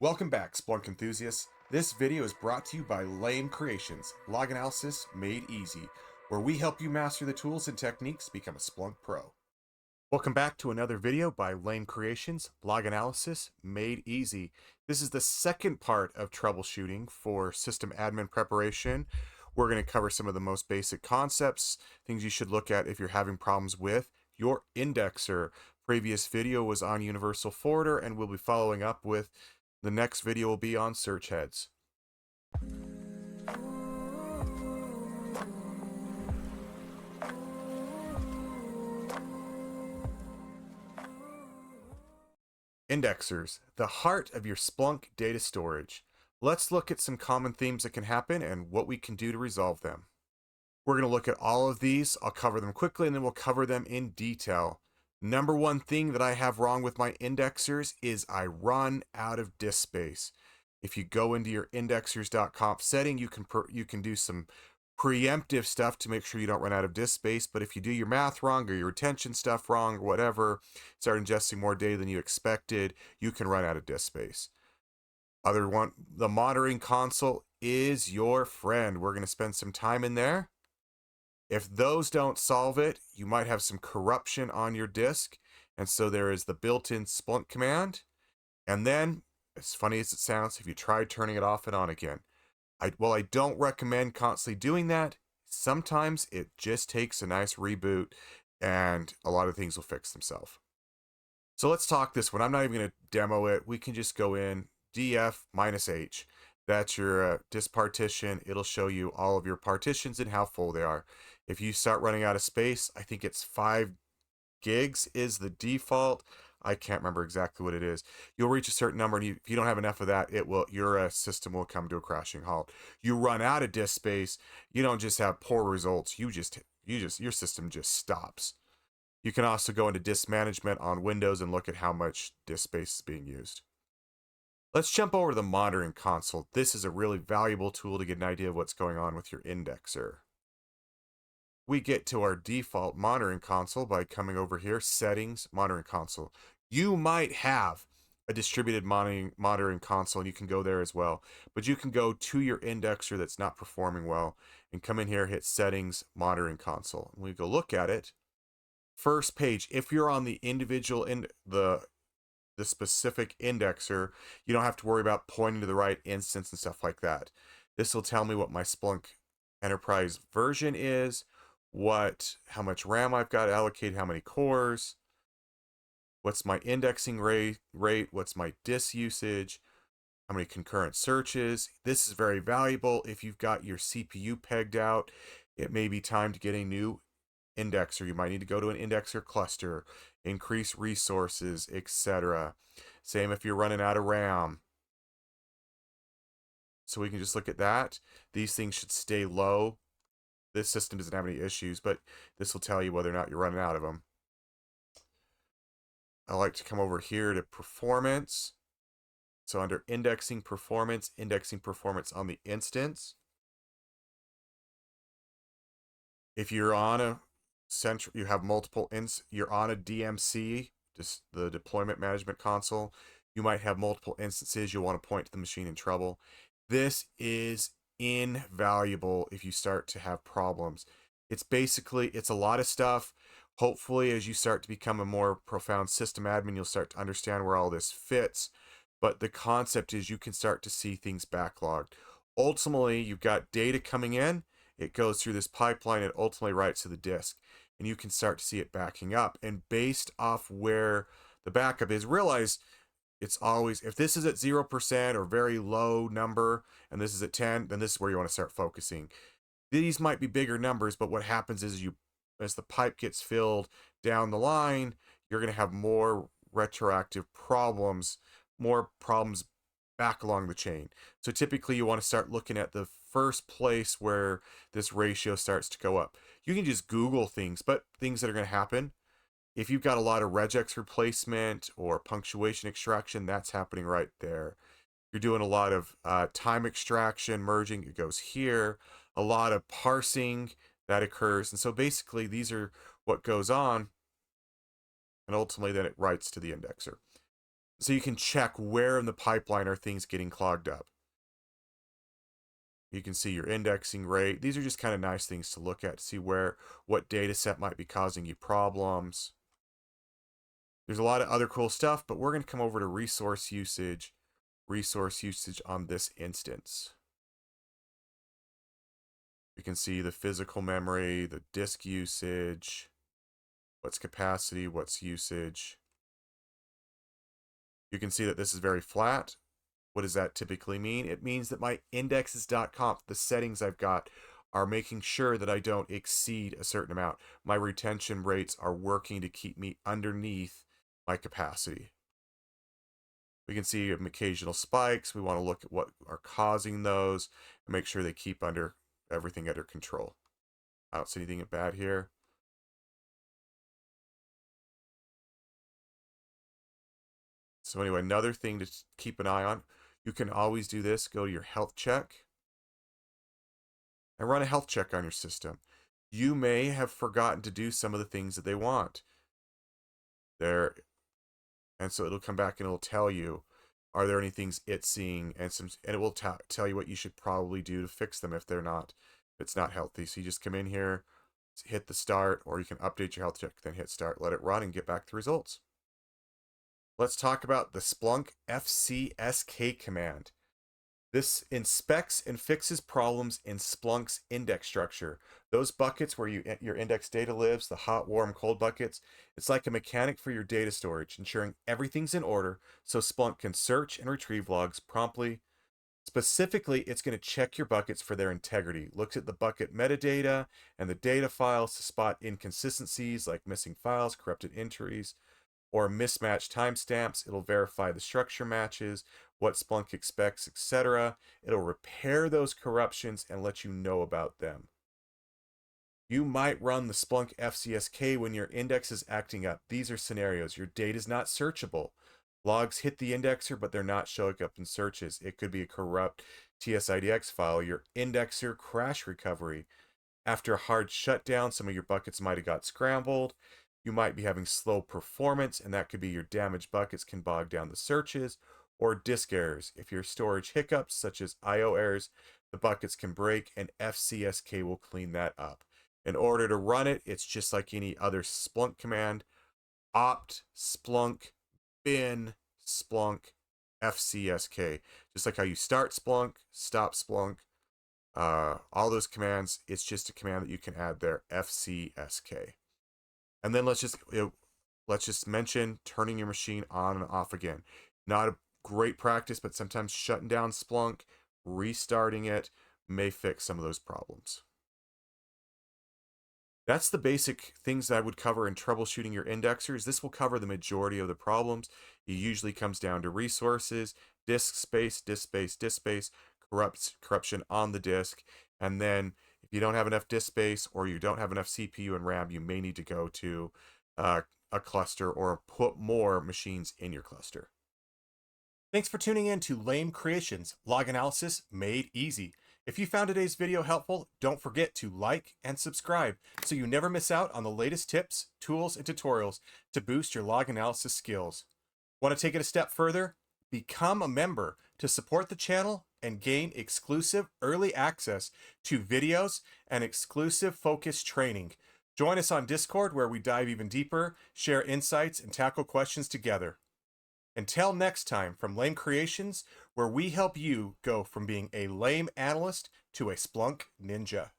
Welcome back, Splunk enthusiasts. This video is brought to you by Lame Creations, log analysis made easy, where we help you master the tools and techniques to become a Splunk pro. Welcome back to another video by Lame Creations, log analysis made easy. This is the second part of troubleshooting for system admin preparation. We're going to cover some of the most basic concepts, things you should look at if you're having problems with your indexer. Previous video was on Universal Forwarder, and we'll be following up with the next video will be on search heads. Indexers, the heart of your Splunk data storage. Let's look at some common themes that can happen and what we can do to resolve them. We're going to look at all of these. I'll cover them quickly and then we'll cover them in detail. Number one thing that I have wrong with my indexers is I run out of disk space. If you go into your indexers.conf setting, you can do some preemptive stuff to make sure you don't run out of disk space. But if you do your math wrong or your retention stuff wrong or whatever, start ingesting more data than you expected, you can run out of disk space. Other one, the monitoring console is your friend. We're going to spend some time in there. If those don't solve it, you might have some corruption on your disk. And so there is the built-in Splunk command. And then, as funny as it sounds, have you tried turning it off and on again? While I don't recommend constantly doing that, sometimes it just takes a nice reboot and a lot of things will fix themselves. So let's talk this one. I'm not even going to demo it. We can just go in df-h. That's your disk partition. It'll show you all of your partitions and how full they are. If you start running out of space, I think it's 5 gigs is the default. I can't remember exactly what it is. You'll reach a certain number, and if you don't have enough of that, your system will come to a crashing halt. You run out of disk space, you don't just have poor results. Your system just stops. You can also go into disk management on Windows and look at how much disk space is being used. Let's jump over to the monitoring console. This is a really valuable tool to get an idea of what's going on with your indexer. We get to our default monitoring console by coming over here, settings, monitoring console. You might have a distributed monitoring console and you can go there as well, but you can go to your indexer that's not performing well and come in here, hit settings, monitoring console. And we go look at it. First page, if you're on the individual the specific indexer, you don't have to worry about pointing to the right instance and stuff like that. This will tell me what my Splunk Enterprise version is, how much RAM I've got allocated, how many cores, what's my indexing rate, what's my disk usage, how many concurrent searches. This is very valuable if you've got your CPU pegged out. It may be time to get a new indexer. You might need to go to an indexer cluster, increase resources, etc. Same if you're running out of RAM. So we can just look at that. These things should stay low. This system doesn't have any issues, but this will tell you whether or not you're running out of them. I like to come over here to performance. So under indexing performance on the instance. If you're on a you have multiple you're on a DMC, just the deployment management console, you might have multiple instances. You'll want to point to the machine in trouble. This is invaluable if you start to have problems. It's a lot of stuff. Hopefully, as you start to become a more profound system admin, you'll start to understand where all this fits. But the concept is you can start to see things backlogged. Ultimately, you've got data coming in. It goes through this pipeline. It ultimately writes to the disk. And you can start to see it backing up. And based off where the backup is, realize it's always, if this is at 0% or very low number, and this is at 10, then this is where you want to start focusing. These might be bigger numbers, but what happens is as the pipe gets filled down the line, you're going to have more retroactive problems, more problems back along the chain. So typically you want to start looking at the first place where this ratio starts to go up. You can just Google things, but things that are going to happen. If you've got a lot of regex replacement or punctuation extraction, that's happening right there. You're doing a lot of time extraction, merging, it goes here. A lot of parsing that occurs. And so basically these are what goes on. And ultimately then it writes to the indexer. So you can check where in the pipeline are things getting clogged up. You can see your indexing rate. These are just kind of nice things to look at to see what data set might be causing you problems. There's a lot of other cool stuff, but we're going to come over to resource usage on this instance. We can see the physical memory, the disk usage, what's capacity, what's usage. You can see that this is very flat. What does that typically mean? It means that my indexes.conf, the settings I've got, are making sure that I don't exceed a certain amount. My retention rates are working to keep me underneath my capacity. We can see occasional spikes. We want to look at what are causing those and make sure they keep everything under control. I don't see anything bad here. So anyway, another thing to keep an eye on, you can always do this. Go to your health check and run a health check on your system. You may have forgotten to do some of the things that they want there, and so it'll come back and it'll tell you, are there any things it's seeing, and it will tell you what you should probably do to fix them if it's not healthy. So you just come in here, hit the start, or you can update your health check, then hit start, let it run, and get back the results. Let's talk about the Splunk FCSK command. This inspects and fixes problems in Splunk's index structure. Those buckets where your index data lives, the hot, warm, cold buckets, it's like a mechanic for your data storage, ensuring everything's in order so Splunk can search and retrieve logs promptly. Specifically, it's going to check your buckets for their integrity, looks at the bucket metadata and the data files to spot inconsistencies like missing files, corrupted entries, or mismatched timestamps. It'll verify the structure matches, what Splunk expects, etc. It'll repair those corruptions and let you know about them. You might run the Splunk FCSK when your index is acting up. These are scenarios. Your data is not searchable. Logs hit the indexer, but they're not showing up in searches. It could be a corrupt TSIDX file, your indexer crash recovery. After a hard shutdown, some of your buckets might have got scrambled. You might be having slow performance, and that could be your damaged buckets can bog down the searches, or disk errors. If your storage hiccups, such as I/O errors, the buckets can break, and FCSK will clean that up. In order to run it, it's just like any other Splunk command: opt Splunk bin Splunk FCSK. Just like how you start Splunk, stop Splunk, all those commands, it's just a command that you can add there, FCSK. And then let's just mention turning your machine on and off again. Not a great practice, but sometimes shutting down Splunk, restarting it may fix some of those problems. That's the basic things that I would cover in troubleshooting your indexers. This will cover the majority of the problems. It usually comes down to resources, disk space, corruption on the disk, and then if you don't have enough disk space or you don't have enough CPU and RAM, you may need to go to a cluster or put more machines in your cluster. Thanks for tuning in to Lame Creations, log analysis made easy. If you found today's video helpful, don't forget to like and subscribe so you never miss out on the latest tips, tools, and tutorials to boost your log analysis skills. Want to take it a step further? Become a member to support the channel and gain exclusive early access to videos and exclusive focused training. Join us on Discord where we dive even deeper, share insights, and tackle questions together. Until next time, from Lame Creations, where we help you go from being a lame analyst to a Splunk ninja.